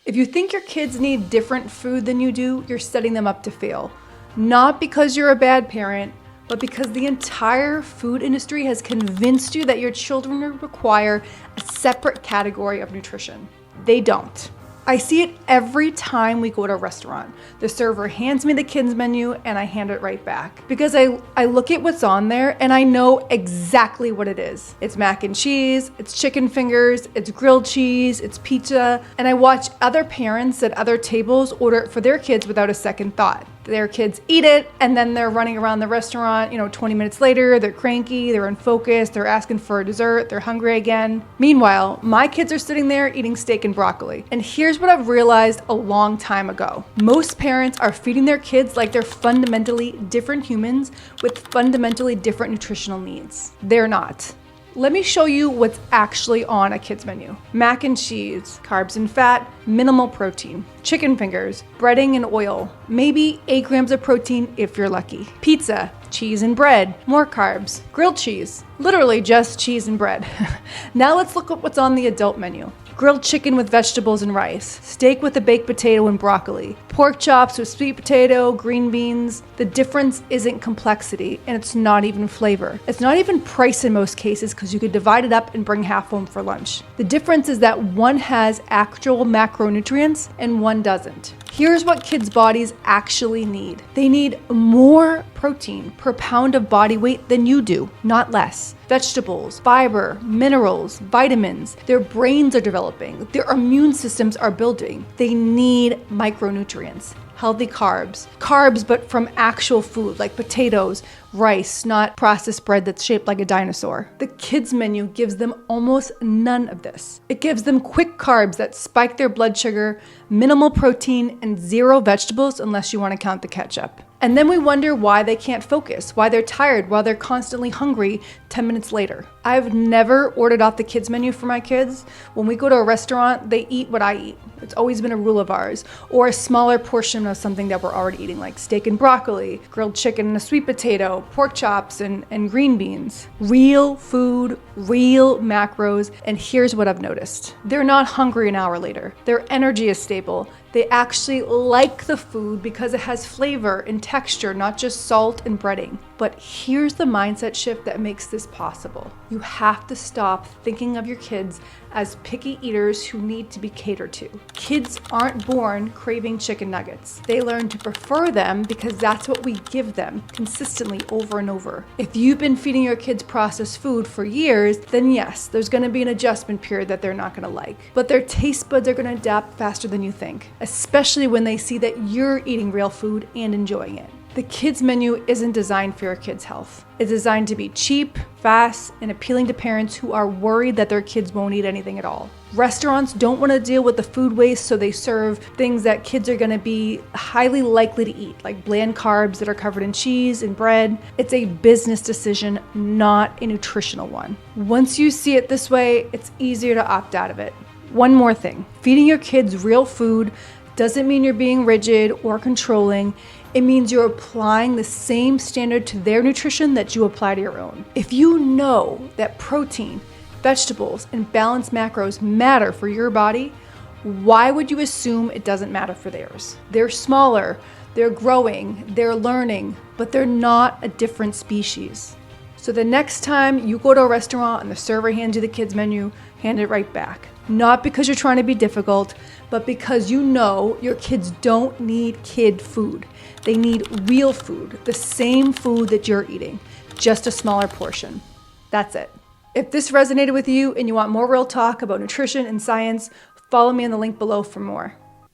If you think your kids need different food than you do, you're setting them up to fail. Not because you're a bad parent, but because the entire food industry has convinced you that your children require a separate category of nutrition. They don't. I see it every time we go to a restaurant. The server hands me the kids menu and I hand it right back. Because I look at what's on there and I know exactly what it is. It's mac and cheese, it's chicken fingers, it's grilled cheese, it's pizza. And I watch other parents at other tables order it for their kids without a second thought. Their kids eat it and then they're running around the restaurant, 20 minutes later, they're cranky, they're unfocused, they're asking for a dessert, they're hungry again. Meanwhile, my kids are sitting there eating steak and broccoli. And here's what I've realized a long time ago. Most parents are feeding their kids like they're fundamentally different humans with fundamentally different nutritional needs. They're not. Let me show you what's actually on a kid's menu. Mac and cheese, carbs and fat, minimal protein. Chicken fingers, breading and oil, maybe 8 grams of protein if you're lucky. Pizza, cheese and bread, more carbs. Grilled cheese, literally just cheese and bread. Now let's look at what's on the adult menu. Grilled chicken with vegetables and rice, steak with a baked potato and broccoli, pork chops with sweet potato, green beans. The difference isn't complexity, and it's not even flavor. It's not even price in most cases because you could divide it up and bring half home for lunch. The difference is that one has actual macronutrients and one doesn't. Here's what kids' bodies actually need. They need more protein per pound of body weight than you do, not less. Vegetables, fiber, minerals, vitamins. Their brains are developing. Their immune systems are building. They need micronutrients. Healthy carbs, but from actual food like potatoes, rice, not processed bread that's shaped like a dinosaur. The kids menu gives them almost none of this. It gives them quick carbs that spike their blood sugar, minimal protein, and 0 vegetables unless you want to count the ketchup. And then we wonder why they can't focus, why they're tired, why they're constantly hungry 10 minutes later. I've never ordered off the kids menu for my kids. When we go to a restaurant, they eat what I eat. It's always been a rule of ours. Or a smaller portion of something that we're already eating, like steak and broccoli, grilled chicken and a sweet potato, pork chops and green beans. Real food, real macros, and here's what I've noticed. They're not hungry an hour later. Their energy is stable. They actually like the food because it has flavor and texture, not just salt and breading. But here's the mindset shift that makes this possible. You have to stop thinking of your kids as picky eaters who need to be catered to. Kids aren't born craving chicken nuggets. They learn to prefer them because that's what we give them consistently over and over. If you've been feeding your kids processed food for years, then yes, there's gonna be an adjustment period that they're not gonna like. But their taste buds are gonna adapt faster than you think, especially when they see that you're eating real food and enjoying it. The kids menu isn't designed for your kids' health. It's designed to be cheap, fast, and appealing to parents who are worried that their kids won't eat anything at all. Restaurants don't want to deal with the food waste, so they serve things that kids are going to be highly likely to eat, like bland carbs that are covered in cheese and bread. It's a business decision, not a nutritional one. Once you see it this way, it's easier to opt out of it. One more thing, feeding your kids real food doesn't mean you're being rigid or controlling. It means you're applying the same standard to their nutrition that you apply to your own. If you know that protein, vegetables, and balanced macros matter for your body, why would you assume it doesn't matter for theirs? They're smaller, they're growing, they're learning, but they're not a different species. So the next time you go to a restaurant and the server hands you the kids menu, hand it right back. Not because you're trying to be difficult, but because you know your kids don't need kid food. They need real food, the same food that you're eating, just a smaller portion. That's it. If this resonated with you and you want more real talk about nutrition and science, follow me on the link below for more.